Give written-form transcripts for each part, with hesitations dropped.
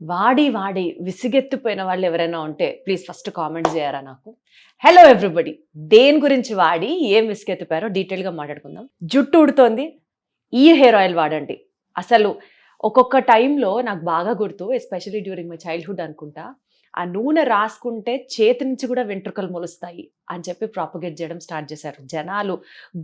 వాడి వాడి విసిగెత్తిపోయిన వాళ్ళు ఎవరైనా ఉంటే ప్లీజ్ ఫస్ట్ కామెంట్ చేయరా నాకు. హలో ఎవ్రీబడి, దేని గురించి వాడి ఏం విసిగెత్తిపోయారో డీటెయిల్గా మాట్లాడుకుందాం. జుట్టు ఊడుతోంది, ఈ హెయిర్ ఆయిల్ వాడండి. అసలు ఒక్కొక్క టైంలో నాకు బాగా గుర్తు, ఎస్పెషలీ డ్యూరింగ్ మై చైల్డ్హుడ్ అనుకుంటా, ఆ నూనె రాసుకుంటే చేతి నుంచి కూడా వెంట్రుకలు మొలుస్తాయి అని చెప్పి ప్రాపగేట్ చేయడం స్టార్ట్ చేశారు జనాలు.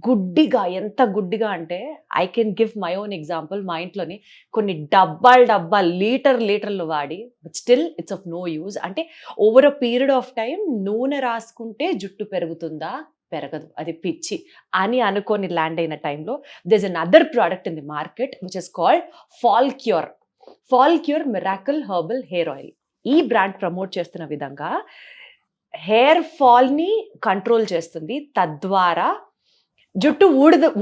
గుడ్డిగా, ఎంత గుడ్డిగా అంటే I can give my own example. మా ఇంట్లోని కొన్ని డబ్బాలు లీటర్లు వాడి, but still it's of no use. అంటే over a period of time నూనె రాసుకుంటే జుట్టు పెరుగుతుందా? పెరగదు, అది పిచ్చి అని అనుకొని ల్యాండ్ అయిన టైంలో this an other product in the market which is called fall cure miracle herbal hair oil. ఈ బ్రాండ్ ప్రమోట్ చేస్తున్న విధంగా హెయిర్ ఫాల్ని కంట్రోల్ చేస్తుంది, తద్వారా జుట్టు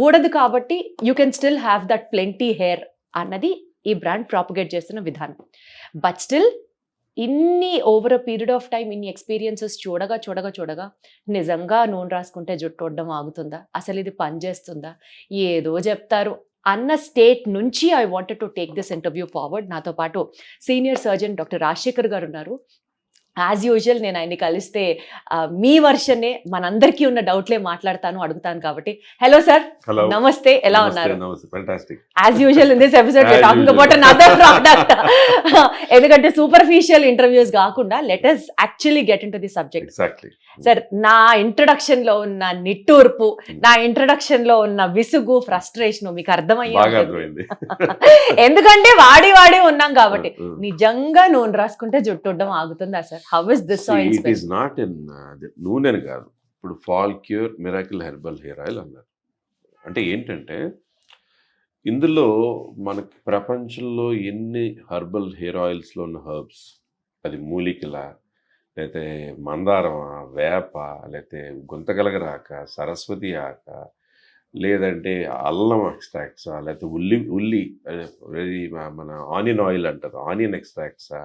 ఊడదు కాబట్టి you can still have that plenty hair అన్నది ఈ బ్రాండ్ ప్రాపగేట్ చేస్తున్న విధానం. బట్ స్టిల్ ఇన్ని over a period of time ఇన్ని ఎక్స్పీరియన్సెస్ చూడగా నిజంగా నూనె రాసుకుంటే జుట్టు ఊడడం ఆగుతుందా? అసలు ఇది పనిచేస్తుందా? ఏదో చెప్తారు అన్న స్టేట్ నుంచి I wanted to take this interview forward. నాతో పాటు సీనియర్ సర్జన్ డాక్టర్ రాజశేఖర్ గారు ఉన్నారు. యాజ్ యూజువల్ నేను ఆయన్ని కలిస్తే మీ వర్షనే, మనందరికీ ఉన్న డౌట్లే మాట్లాడతాను, అడుగుతాను కాబట్టి. హలో సార్, నమస్తే, ఎలా ఉన్నారు? As usual in this episode we talking about another product. ఎందుకంటే సూపర్ఫిషియల్ ఇంటర్వ్యూస్ కాకుండా let us actually get into the subject. Sir, నా ఇంట్రడక్షన్ లో ఉన్న నిట్టూర్పు, నా ఇంట్రడక్షన్ లో ఉన్న విసుగు, ఫ్రస్ట్రేషన్ మీకు అర్థమయ్యింది. ఎందుకంటే వాడి ఉన్నాం కాబట్టి. నిజంగా నూనె రాసుకుంటే జుట్టు ఉండడం ఆగుతుందా sir? How is this so inspiring? It is not in నూనె అని కాదు, ఇప్పుడు fall cure miracle herbal hair oil అన్నారు. అంటే ఏంటంటే ఇందులో మనకి ప్రపంచంలో ఎన్ని హెర్బల్ హెయిర్ ఆయిల్స్లో ఉన్న హెర్బ్స్, అది మూలికల, లేకపోతే మందారమా, వేప, లేకపోతే గుంతగలగరాక, సరస్వతి ఆక, లేదంటే అల్లం ఎక్స్ట్రాక్ట్సా, లేకపోతే ఉల్లి మన ఆనియన్ ఆయిల్ అంటారు, ఆనియన్ ఎక్స్ట్రాక్ట్సా,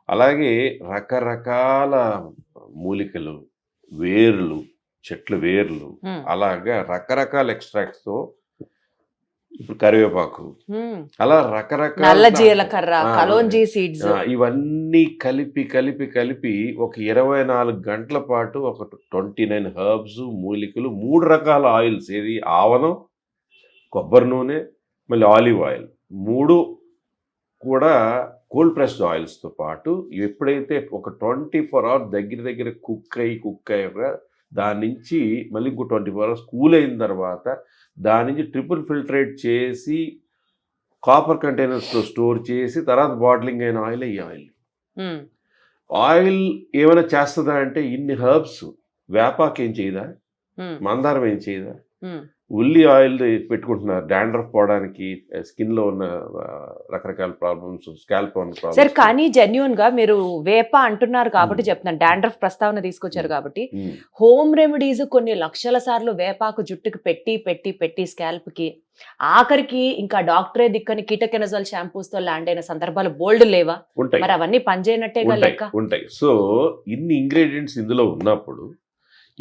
అలాగే రకరకాల మూలికలు, వేర్లు, చెట్ల వేర్లు, అలాగా రకరకాల ఎక్స్ట్రాక్ట్స్తో, ఇప్పుడు కరివేపాకు, అలా రకరకాల ఇవన్నీ కలిపి ఒక 24 గంటల పాటు ఒక 29 హెర్బ్స్, మూలికలు, 3 రకాల ఆయిల్స్, ఏది ఆవనం, కొబ్బరి నూనె, మళ్ళీ ఆలివ్ ఆయిల్, 3 కూడా కోల్డ్ ప్రెస్డ్ ఆయిల్స్తో పాటు ఎప్పుడైతే ఒక 24 అవర్స్ దగ్గర కుక్ అయ్యి దాని నుంచి మళ్ళీ ఇంకో 24 అవర్స్ కూల్ అయిన తర్వాత దాని నుంచి ట్రిపుల్ ఫిల్టరేట్ చేసి కాపర్ కంటైనర్స్లో స్టోర్ చేసి తర్వాత బాటిలింగ్ అయిన ఆయిల్ ఈ ఆయిల్ ఏమైనా చేస్తుందా అంటే, ఇన్ని హెర్బ్స్, వేపాకు ఏం చేయదా, మందారం ఏం చేయదా, ఉల్లి ఆయిల్ పెట్టుకుంటున్నారు డాండ్రఫ్ పోవడానికి, స్కిన్ లో ఉన్న రకరకాల ప్రాబ్లమ్స్, స్కాల్ప్ ప్రాబ్లమ్స్. సార్, కానీ జెన్యూన్ గా మీరు వేప అంటున్నారు కాబట్టి చెప్తున్నాను, డాండ్రఫ్ ప్రస్తావన తీసుకొచ్చారు కాబట్టి, హోమ్ రెమెడీస్ కొన్ని లక్షల సార్లు వేపాకు జుట్టుకి పెట్టి స్కాల్ప్ కి, ఆఖరికి ఇంకా డాక్టరే దిక్కని కీటకెనజాల్ షాంపూస్ తో ల్యాండ్ అయిన సందర్భాలు బోల్డ్ లేవా? మరి అవన్నీ పనిచేయనట్టే ఉంటాయి. సో ఇన్ని ఇంగ్రీడియంట్స్ ఇందులో ఉన్నప్పుడు,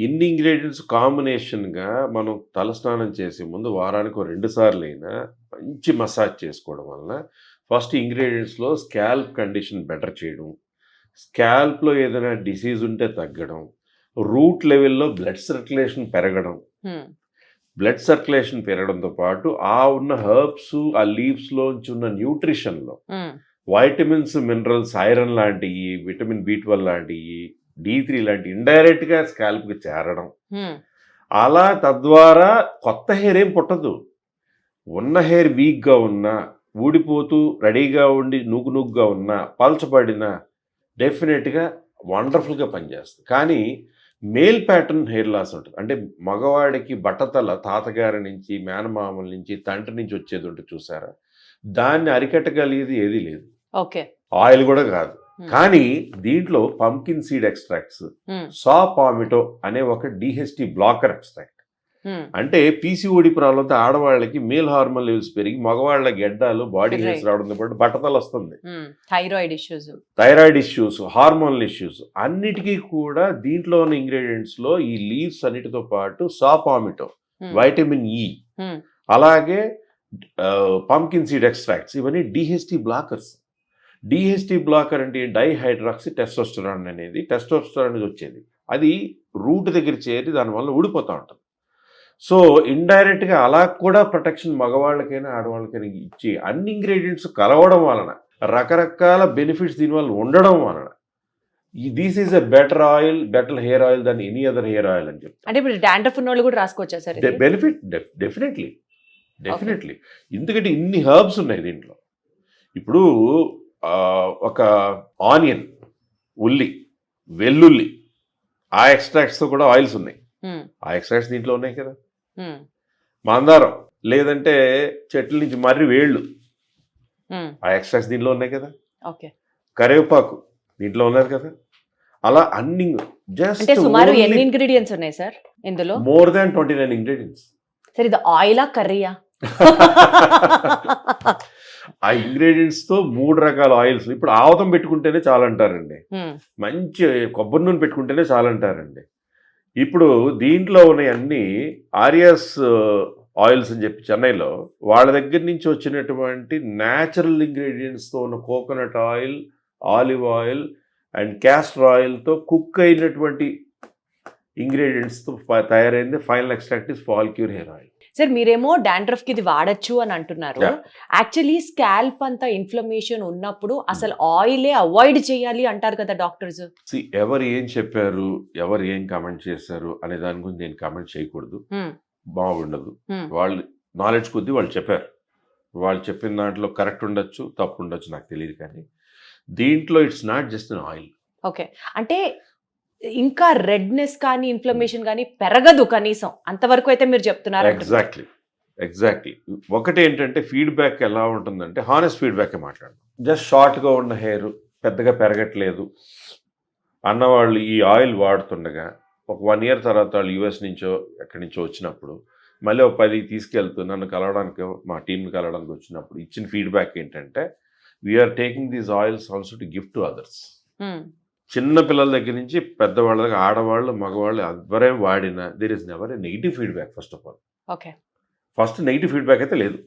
ఇన్ని ఇంగ్రీడియంట్స్ కాంబినేషన్గా మనం తలస్నానం చేసే ముందు వారానికి 2 సార్లు అయినా మంచి మసాజ్ చేసుకోవడం వలన ఫస్ట్ ఇంగ్రీడియంట్స్లో స్కాల్ప్ కండిషన్ బెటర్ చేయడం, స్కాల్ప్లో ఏదైనా డిసీజ్ ఉంటే తగ్గడం, రూట్ లెవెల్లో బ్లడ్ సర్క్యులేషన్ పెరగడంతో పాటు ఆ ఉన్న హెర్బ్స్, ఆ లీవ్స్లోంచి ఉన్న న్యూట్రిషన్లో వైటమిన్స్, మినరల్స్, ఐరన్ లాంటివి, విటమిన్ B12 లాంటివి, D3 లాంటి ఇండైరెక్ట్గా స్కాల్ప్కి చేరడం, అలా తద్వారా కొత్త హెయిర్ ఏం పుట్టదు. ఉన్న హెయిర్ వీక్గా ఉన్నా, ఊడిపోతూ రెడీగా ఉండి నూగుగా ఉన్నా, పల్చబడినా డెఫినెట్గా వండర్ఫుల్గా పనిచేస్తుంది. కానీ మేల్ ప్యాటర్న్ హెయిర్ లాస్ ఉంటుంది. అంటే మగవాడికి బట్టతల తాతగారి నుంచి, మేనమామల నుంచి, తండ్రి నుంచి వచ్చేది ఉంటుంది చూసారా, దాన్ని అరికట్టగలిగేది ఏదీ లేదు. ఆయిల్ కూడా కాదు. కానీ దీంట్లో పంకిన్ సీడ్ ఎక్స్ట్రాక్ట్స్, సాపామిటో అనే ఒక DHT బ్లాకర్ ఎక్స్ట్రాక్ట్, అంటే PCOD ప్రాబ్లంతో ఆడవాళ్ళకి మేల్ హార్మోన్ లెవెల్స్ పెరిగి మగవాళ్ళ గెడ్డాలు, బాడీ హెయిర్స్ రావడంతో పాటు బట్టతలు వస్తుంది, థైరాయిడ్ ఇష్యూస్, హార్మోనల్ ఇష్యూస్, అన్నిటికీ కూడా దీంట్లో ఉన్న ఇంగ్రీడియంట్స్ లో ఈ లీవ్స్ అన్నిటితో పాటు సాపామిటో, వైటమిన్ E, అలాగే పంకిన్ సీడ్ ఎక్స్ట్రాక్ట్స్, ఇవన్నీ DHT బ్లాకర్స్. డిహెచ్టి బ్లాకర్ అంటే డైహైడ్రాక్సి టెస్టోస్టెరాన్ అనేది టెస్టోస్టెరాన్ వచ్చేది, అది రూట్ దగ్గర చేరి దానివల్ల ఊడిపోతూ ఉంటుంది. సో ఇండైరెక్ట్గా అలా కూడా ప్రొటెక్షన్ మగవాళ్ళకైనా ఆడవాళ్ళకైనా ఇచ్చి అన్ని ఇంగ్రీడియంట్స్ కలవడం వలన రకరకాల బెనిఫిట్స్ దీనివల్ల ఉండడం వలన this is a better oil, better hair oil than any other hair oil అని చెప్తాను. అంటే ఇప్పుడు డాండ్రఫ్ ఉన్న వాళ్ళు కూడా రాసుకోవచ్చా సార్ ఇది? Benefit definitely. ఎందుకంటే ఇన్ని హర్బ్స్ ఉన్నాయి దీంట్లో. ఇప్పుడు ఒక ఆనియన్, ఉల్లి, వెల్లుల్లి, ఆ ఎక్స్ట్రాక్ట్స్తో కూడా ఆయిల్స్ ఉన్నాయి. ఆ ఎక్స్ట్రాక్ట్స్ దీంట్లో ఉన్నాయి కదా. మందారం లేదంటే చెట్ల నుంచి మర్రి వేళ్ళు, ఆ ఎక్స్ట్రాక్ట్స్ దీంట్లో ఉన్నాయి కదా. ఓకే. కరివేపాకు దీంట్లో ఉన్నారు కదా. అలా అన్ని అంటే సుమారు ఎన్ని ఇంగ్రీడియంట్స్ ఉన్నాయి సార్ ఇందులో? More than 29 ingredients. సార్ ఇది ఆయిలా కర్రీయా? ఆ ఇంగ్రీడియంట్స్ తో 3 రకాల ఆయిల్స్. ఇప్పుడు ఆవతం పెట్టుకుంటేనే చాలంటారండి, మంచి కొబ్బరి నూనె పెట్టుకుంటేనే చాలంటారండి. ఇప్పుడు దీంట్లో ఉన్న అన్ని ఆర్యాస్ ఆయిల్స్ అని చెప్పి చెన్నైలో వాళ్ళ దగ్గర నుంచి వచ్చినటువంటి న్యాచురల్ ఇంగ్రీడియంట్స్తో ఉన్న coconut oil, olive oil and castor ఆయిల్తో కుక్ అయినటువంటి ఇంగ్రీడియంట్స్తో తయారైంది final extract is fall cure hair oil. Sir మీరేమో డాండ్రఫ్ కి ఇది వాడచ్చు అని అంటున్నారు. యాక్చువల్లీ స్కాల్ప్ అంతా ఇన్ఫ్లమేషన్ ఉన్నప్పుడు అసలు ఆయిలే అవాయిడ్ చేయాలి అంటారు కదా డాక్టర్స్. ఎవరు ఏం చెప్పారు, ఎవరు ఏం కామెంట్ చేశారు అనే దాని గురించి నేను కామెంట్ చేయకూడదు, బాగుండదు. వాళ్ళు నాలెడ్జ్ కొద్దీ వాళ్ళు చెప్పారు, వాళ్ళు చెప్పిన దాంట్లో కరెక్ట్ ఉండొచ్చు, తప్పు ఉండొచ్చు, నాకు తెలియదు. కానీ దీంట్లో it's not just an oil. Okay. అంటే ఇంకా రెడ్నెస్ కానీ ఇన్ఫ్లమేషన్ కానీ పెరగదు కనీసం, అంతవరకు అయితే మీరు చెప్తున్నారు. ఎగ్జాక్ట్లీ. ఒకటి ఏంటంటే ఫీడ్బ్యాక్ ఎలా ఉంటుందంటే హానెస్ట్ ఫీడ్బ్యాక్ మాట్లాడడం. జస్ట్ షార్ట్గా ఉన్న హెయిర్ పెద్దగా పెరగట్లేదు అన్నవాళ్ళు ఈ ఆయిల్ వాడుతుండగా ఒక 1 year తర్వాత వాళ్ళు యూఎస్ నుంచో ఎక్కడి నుంచో వచ్చినప్పుడు మళ్ళీ ఒక 10 తీసుకెళ్తూ నన్ను కలవడానికి, మా టీంని కలవడానికి వచ్చినప్పుడు ఇచ్చిన ఫీడ్బ్యాక్ ఏంటంటే we are taking these oils also to gift to others. చిన్న పిల్లల దగ్గర నుంచి పెద్దవాళ్ళ దగ్గర, ఆడవాళ్ళు, మగవాళ్ళు ఎవరే వాడినా there is never a negative feedback. First of all first negative feedback అయితే లేదు.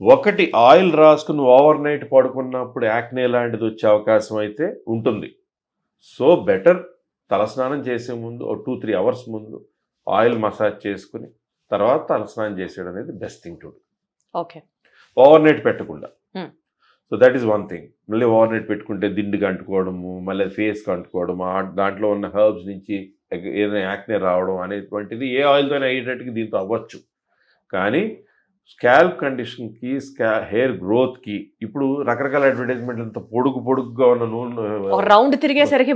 ఒకటి ఆయిల్ రాసుకుని ఓవర్ నైట్ పడుకున్నప్పుడు యాక్నే లాంటిది వచ్చే అవకాశం అయితే ఉంటుంది. సో బెటర్ తలస్నానం చేసే ముందు 2-3 hours ముందు ఆయిల్ మసాజ్ చేసుకుని తర్వాత తలస్నానం చేసేయడం అనేది best thing to do. Okay. Overnight పెట్టకుండా. So that is one thing. మళ్ళీ ఓవర్ నైట్ పెట్టుకుంటే దిండుగా అంటుకోవడము, మళ్ళీ ఫేస్కి అంటుకోవడము, దాంట్లో ఉన్న హర్బ్స్ నుంచి ఏదైనా యాక్నే రావడం అనేటువంటిది ఏ ఆయిల్తో అయ్యేటట్టుగా దీంతో అవ్వచ్చు. కానీ స్కాల్ప్ కండిషన్కి, హెయిర్ గ్రోత్కి ఇప్పుడు రకరకాల అడ్వర్టైజ్మెంట్ పొడుగుగా ఉన్న నూనె రౌండ్ తిరిగేసరికి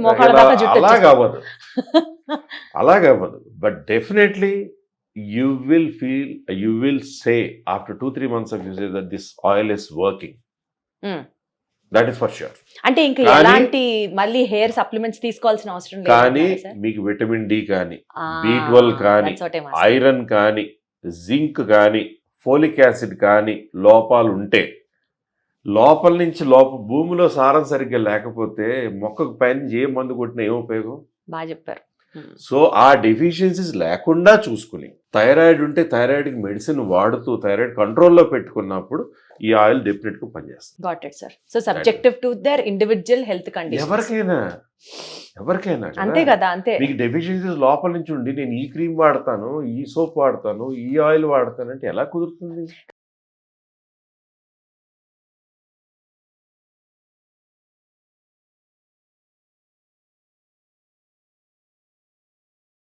అలాగవ్వదు. But definitely you will say after 2-3 months of usage that this oil is working. That is for sure. అంటే ఇంకా ఎలాంటి మళ్ళీ హెయిర్ సప్లిమెంట్స్ తీసుకోవాల్సిన అవసరం లేదు. కానీ మీకు విటమిన్ డి కానీ, B12 కానీ, ఐరన్ కానీ, జింక్ కానీ, ఫోలిక్ యాసిడ్ కానీ లోపాలు ఉంటే, లోపల నుంచి భూమిలో సారం సరిగ్గా లేకపోతే మొక్కకు పైన ఏ మందు కొట్టినా ఏం ఉపయోగం? బాగా చెప్పారు. సో ఆ డెఫిషియన్సీస్ లేకుండా చూసుకుని, థైరాయిడ్ ఉంటే థైరాయిడ్కి మెడిసిన్ వాడుతూ థైరాయిడ్ కంట్రోల్లో పెట్టుకున్నప్పుడు ఈ ఆయిల్ డెఫినెట్గా పనిచేస్తుంది. Got it sir. So subjective to their individual health condition. ఎవరికైనా అంతే కదా. అంతే. మీకు డెఫిషియన్సీస్ లోపల నుంచి ఉండి నేను ఈ క్రీమ్ వాడతాను, ఈ సోప్ వాడతాను, ఈ ఆయిల్ వాడతాను అంటే ఎలా కుదురుతుంది?